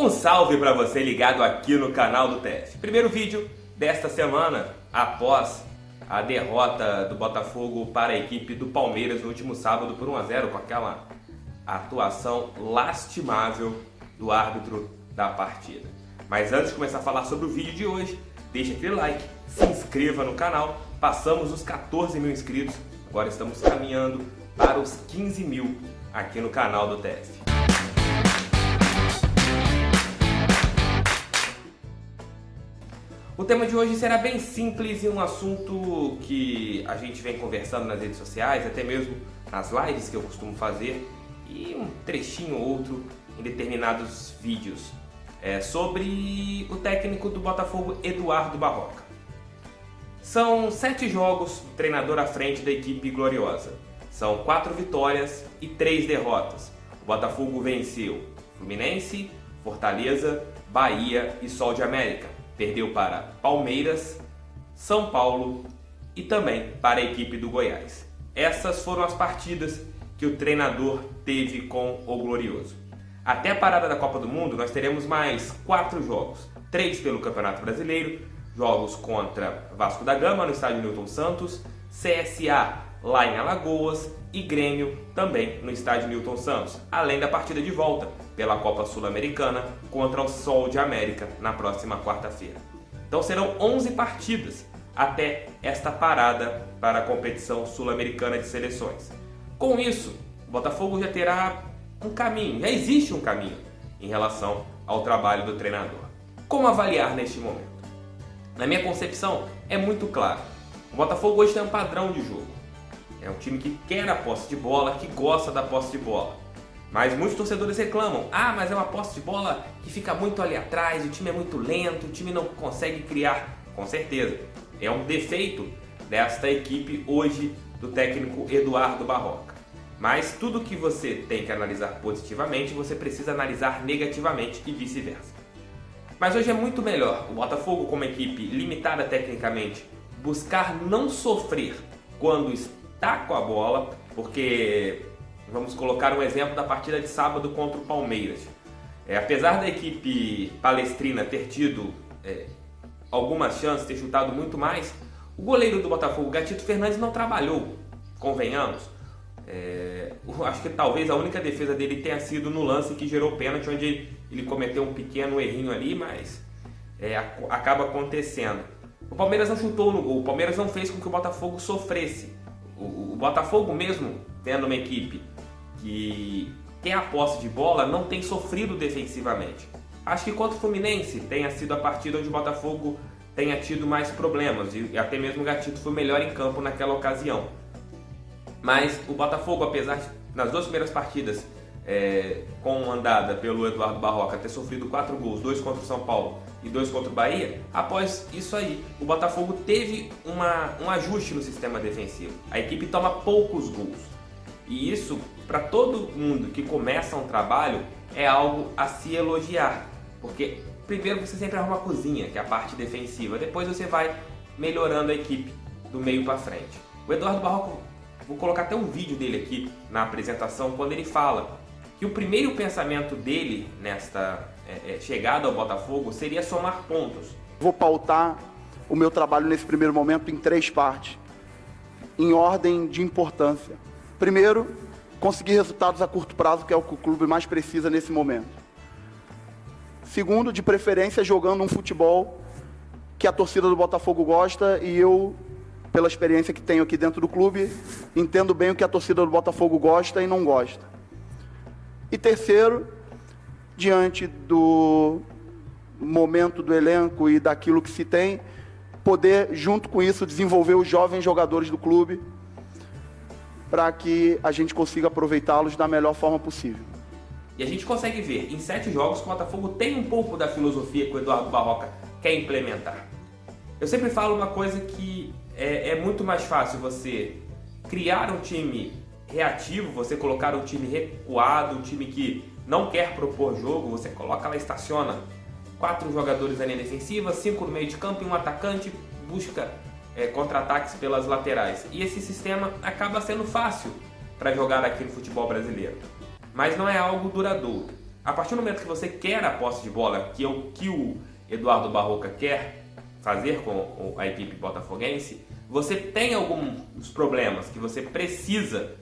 Um salve para você ligado aqui no canal do TF. Primeiro vídeo desta semana após a derrota do Botafogo para a equipe do Palmeiras no último sábado por 1-0 com aquela atuação lastimável do árbitro da partida. Mas antes de começar a falar sobre o vídeo de hoje, deixa aquele like, se inscreva no canal. Passamos os 14 mil inscritos, agora estamos caminhando para os 15 mil aqui no canal do TF. O tema de hoje será bem simples e um assunto que a gente vem conversando nas redes sociais, até mesmo nas lives que eu costumo fazer, e um trechinho ou outro em determinados vídeos. Sobre o técnico do Botafogo, Eduardo Barroca. São 7 jogos do treinador à frente da equipe gloriosa. São 4 vitórias e 3 derrotas. O Botafogo venceu Fluminense, Fortaleza, Bahia e Sol de América. Perdeu para Palmeiras, São Paulo e também para a equipe do Goiás. Essas foram as partidas que o treinador teve com o Glorioso. Até a parada da Copa do Mundo nós teremos mais 4 jogos. 3 pelo Campeonato Brasileiro, jogos contra Vasco da Gama no estádio Newton Santos, CSA lá em Alagoas e Grêmio também no estádio Newton Santos, além da partida de volta pela Copa Sul-Americana contra o Sol de América na próxima quarta-feira. Então serão 11 partidas até esta parada para a competição sul-americana de seleções. Com isso, o Botafogo já terá um caminho, já existe um caminho em relação ao trabalho do treinador. Como avaliar neste momento? Na minha concepção, é muito claro. O Botafogo hoje tem um padrão de jogo. É um time que quer a posse de bola, que gosta da posse de bola. Mas muitos torcedores reclamam, mas é uma posse de bola que fica muito ali atrás, o time é muito lento, o time não consegue criar. Com certeza, é um defeito desta equipe hoje do técnico Eduardo Barroca. Mas tudo que você tem que analisar positivamente, você precisa analisar negativamente e vice-versa. Mas hoje é muito melhor o Botafogo, como equipe limitada tecnicamente, buscar não sofrer quando está com a bola, porque vamos colocar um exemplo da partida de sábado contra o Palmeiras. Apesar da equipe palestrina ter tido algumas chances, ter chutado muito mais, o goleiro do Botafogo, Gatito Fernandes, não trabalhou, convenhamos. Acho que talvez a única defesa dele tenha sido no lance que gerou pênalti, onde ele cometeu um pequeno errinho ali, mas acaba acontecendo. O Palmeiras não chutou no gol, o Palmeiras não fez com que o Botafogo sofresse. O Botafogo, mesmo tendo uma equipe que tem a posse de bola, não tem sofrido defensivamente. Acho que contra o Fluminense tenha sido a partida onde o Botafogo tenha tido mais problemas, e até mesmo o Gatito foi melhor em campo naquela ocasião. Mas o Botafogo, apesar de, nas 2 primeiras partidas comandada pelo Eduardo Barroca, ter sofrido 4 gols, 2 contra o São Paulo e 2 contra o Bahia, após isso aí, o Botafogo teve um ajuste no sistema defensivo. A equipe toma poucos gols. E isso, para todo mundo que começa um trabalho, é algo a se elogiar. Porque primeiro você sempre arruma a cozinha, que é a parte defensiva. Depois você vai melhorando a equipe do meio para frente. O Eduardo Barroca, vou colocar até um vídeo dele aqui na apresentação, quando ele fala que o primeiro pensamento dele nesta chegada ao Botafogo seria somar pontos. Vou pautar o meu trabalho nesse primeiro momento em 3 partes, em ordem de importância. Primeiro, conseguir resultados a curto prazo, que é o que o clube mais precisa nesse momento. Segundo, de preferência, jogando um futebol que a torcida do Botafogo gosta, e eu, pela experiência que tenho aqui dentro do clube, entendo bem o que a torcida do Botafogo gosta e não gosta. E terceiro, diante do momento do elenco e daquilo que se tem, poder, junto com isso, desenvolver os jovens jogadores do clube para que a gente consiga aproveitá-los da melhor forma possível. E a gente consegue ver, em 7 jogos, que o Botafogo tem um pouco da filosofia que o Eduardo Barroca quer implementar. Eu sempre falo uma coisa que é muito mais fácil você criar um time reativo, você colocar um time recuado, um time que não quer propor jogo, você coloca lá, estaciona 4 jogadores na linha defensiva, 5 no meio de campo e um atacante, busca contra-ataques pelas laterais. E esse sistema acaba sendo fácil para jogar aqui no futebol brasileiro. Mas não é algo duradouro. A partir do momento que você quer a posse de bola, que é o que o Eduardo Barroca quer fazer com a equipe botafoguense, você tem alguns problemas que você precisa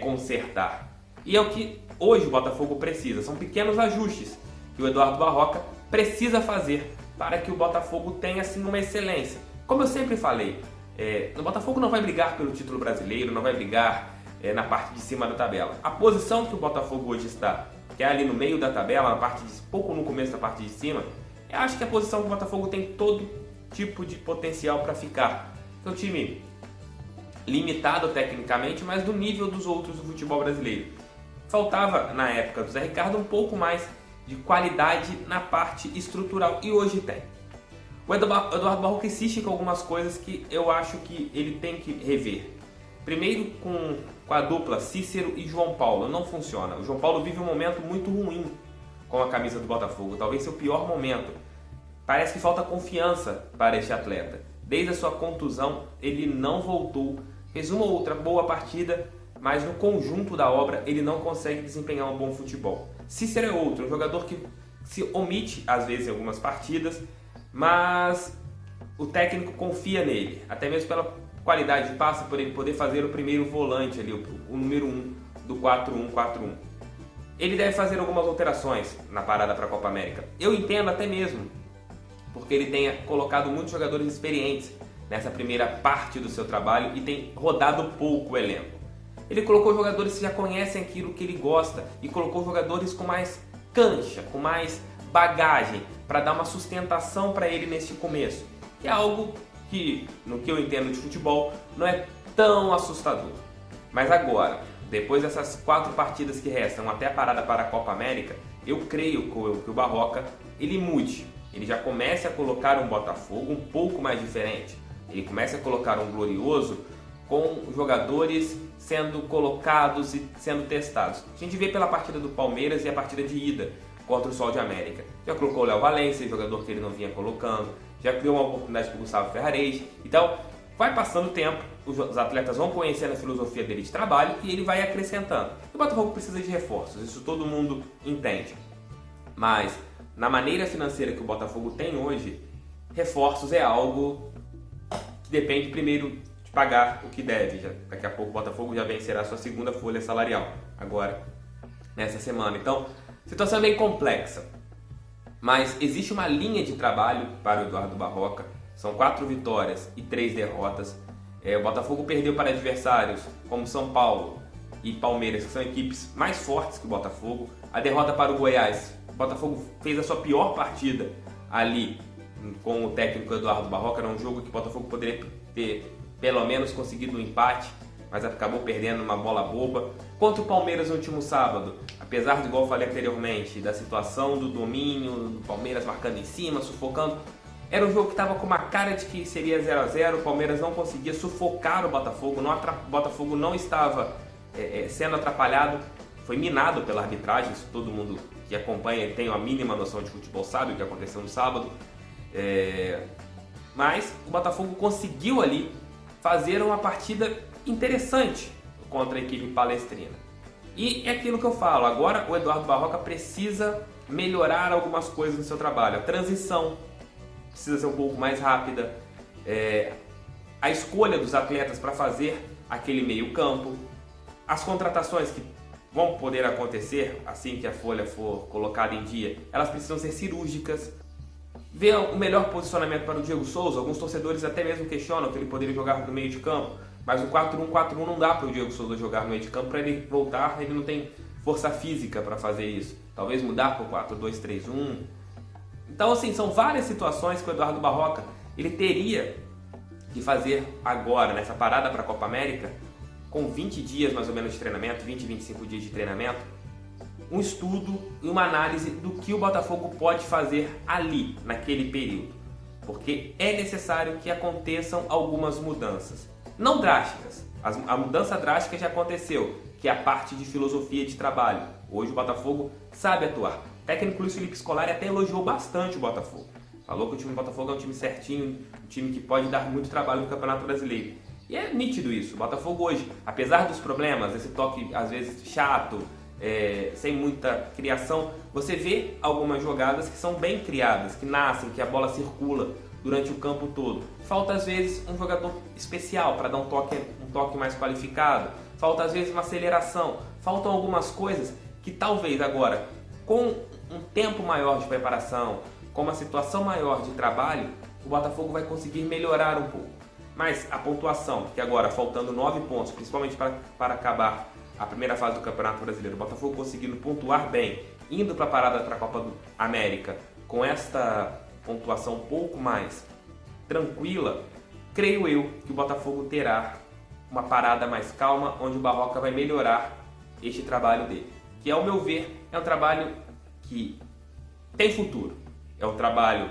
consertar. E é o que hoje o Botafogo precisa. São pequenos ajustes que o Eduardo Barroca precisa fazer para que o Botafogo tenha assim uma excelência. Como eu sempre falei, o Botafogo não vai brigar pelo título brasileiro, não vai brigar na parte de cima da tabela. A posição que o Botafogo hoje está, que é ali no meio da tabela, pouco no começo da parte de cima, eu acho que a posição que o Botafogo tem todo tipo de potencial para ficar. É um time limitado tecnicamente, mas do nível dos outros do futebol brasileiro. Faltava, na época do Zé Ricardo, um pouco mais de qualidade na parte estrutural, e hoje tem. O Eduardo Barroca insiste com algumas coisas que eu acho que ele tem que rever. Primeiro, com a dupla Cícero e João Paulo, não funciona. O João Paulo vive um momento muito ruim com a camisa do Botafogo, talvez seu pior momento. Parece que falta confiança para este atleta. Desde a sua contusão, ele não voltou. Fez uma ou outra boa partida, mas no conjunto da obra ele não consegue desempenhar um bom futebol. Cícero é outro, um jogador que se omite às vezes em algumas partidas, mas o técnico confia nele, até mesmo pela qualidade de passe, por ele poder fazer o primeiro volante ali, o número 1 do 4-1-4-1. Ele deve fazer algumas alterações na parada para a Copa América. Eu entendo até mesmo, porque ele tenha colocado muitos jogadores experientes nessa primeira parte do seu trabalho e tem rodado pouco o elenco. Ele colocou jogadores que já conhecem aquilo que ele gosta e colocou jogadores com mais cancha, com mais bagagem, para dar uma sustentação para ele nesse começo. Que é algo que, no que eu entendo de futebol, não é tão assustador. Mas agora, depois dessas 4 partidas que restam até a parada para a Copa América, eu creio que o Barroca ele mude. Ele já comece a colocar um Botafogo um pouco mais diferente. Ele comece a colocar um Glorioso com jogadores sendo colocados e sendo testados. A gente vê pela partida do Palmeiras e a partida de ida contra o Sol de América. Já colocou o Léo Valência, jogador que ele não vinha colocando. Já criou uma oportunidade para o Gustavo Ferrarese. Então, vai passando o tempo, os atletas vão conhecendo a filosofia dele de trabalho e ele vai acrescentando. O Botafogo precisa de reforços, isso todo mundo entende. Mas, na maneira financeira que o Botafogo tem hoje, reforços é algo que depende primeiro de pagar o que deve. Daqui a pouco o Botafogo já vencerá a sua segunda folha salarial, agora, nessa semana. Então, situação é bem complexa. Mas existe uma linha de trabalho para o Eduardo Barroca. São 4 vitórias e 3 derrotas. O Botafogo perdeu para adversários como São Paulo e Palmeiras, que são equipes mais fortes que o Botafogo. A derrota para o Goiás. O Botafogo fez a sua pior partida ali com o técnico Eduardo Barroca. Era um jogo que o Botafogo poderia ter pelo menos conseguido um empate, mas acabou perdendo uma bola boba. Contra o Palmeiras no último sábado, apesar de, igual eu falei anteriormente, da situação do domínio, do Palmeiras marcando em cima, sufocando, era um jogo que estava com uma cara de que seria 0-0, o Palmeiras não conseguia sufocar o Botafogo, o Botafogo não estava sendo atrapalhado, foi minado pela arbitragem, isso todo mundo que acompanha e tem uma mínima noção de futebol sabe o que aconteceu no sábado, mas o Botafogo conseguiu ali fazer uma partida interessante contra a equipe palestrina. E é aquilo que eu falo, agora o Eduardo Barroca precisa melhorar algumas coisas no seu trabalho. A transição precisa ser um pouco mais rápida, a escolha dos atletas para fazer aquele meio campo, as contratações que vão poder acontecer assim que a folha for colocada em dia, elas precisam ser cirúrgicas. Ver o melhor posicionamento para o Diego Souza. Alguns torcedores até mesmo questionam que ele poderia jogar no meio de campo, mas o 4-1-4-1 não dá para o Diego Souza jogar no meio de campo. Para ele voltar, ele não tem força física para fazer isso. Talvez mudar para o 4-2-3-1. Então, assim, são várias situações que o Eduardo Barroca ele teria que fazer agora, nessa parada para a Copa América, com 20 dias mais ou menos de treinamento, 20, 25 dias de treinamento, um estudo e uma análise do que o Botafogo pode fazer ali, naquele período. Porque é necessário que aconteçam algumas mudanças. Não drásticas. A mudança drástica já aconteceu, que é a parte de filosofia de trabalho. Hoje o Botafogo sabe atuar. O técnico Luiz Felipe Scolari até elogiou bastante o Botafogo. Falou que o time do Botafogo é um time certinho, um time que pode dar muito trabalho no Campeonato Brasileiro. E é nítido isso. O Botafogo hoje, apesar dos problemas, esse toque às vezes chato, sem muita criação, você vê algumas jogadas que são bem criadas, que nascem, que a bola circula durante o campo todo. Falta às vezes um jogador especial para dar um toque mais qualificado, falta às vezes uma aceleração, faltam algumas coisas que talvez agora, com um tempo maior de preparação, com uma situação maior de trabalho, o Botafogo vai conseguir melhorar um pouco. Mas a pontuação, que agora faltando 9 pontos, principalmente para acabar a primeira fase do Campeonato Brasileiro, o Botafogo conseguindo pontuar bem, indo para a parada para a Copa do América, com esta pontuação um pouco mais tranquila, creio eu que o Botafogo terá uma parada mais calma, onde o Barroca vai melhorar este trabalho dele. Que, ao meu ver, é um trabalho que tem futuro. É um trabalho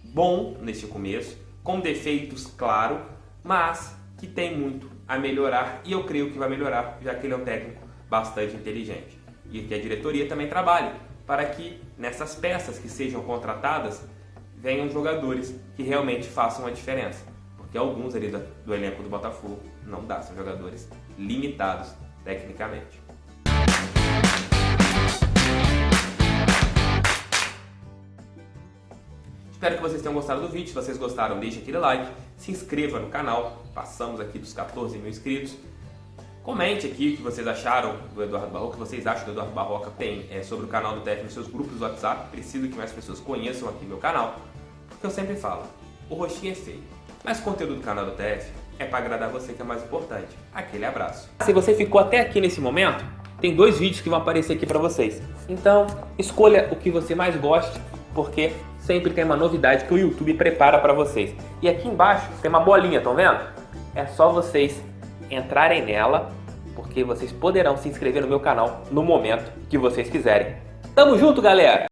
bom neste começo, com defeitos, claro, mas que tem muito a melhorar, e eu creio que vai melhorar, já que ele é um técnico bastante inteligente. E que a diretoria também trabalhe para que nessas peças que sejam contratadas venham jogadores que realmente façam a diferença. Porque alguns ali do elenco do Botafogo não dá, são jogadores limitados tecnicamente. Espero que vocês tenham gostado do vídeo. Se vocês gostaram, deixe aquele like, se inscreva no canal, passamos aqui dos 14 mil inscritos. Comente aqui o que vocês acharam do Eduardo Barroca, o que vocês acham do Eduardo Barroca tem sobre o canal do TF nos seus grupos do WhatsApp. Preciso que mais pessoas conheçam aqui meu canal, porque eu sempre falo, o rostinho é feio, mas o conteúdo do canal do TF é para agradar você, que é mais importante. Aquele abraço. Se você ficou até aqui nesse momento, tem 2 vídeos que vão aparecer aqui para vocês. Então, escolha o que você mais goste, porque sempre tem uma novidade que o YouTube prepara para vocês. E aqui embaixo tem uma bolinha, estão vendo? É só vocês entrarem nela, porque vocês poderão se inscrever no meu canal no momento que vocês quiserem. Tamo junto, galera!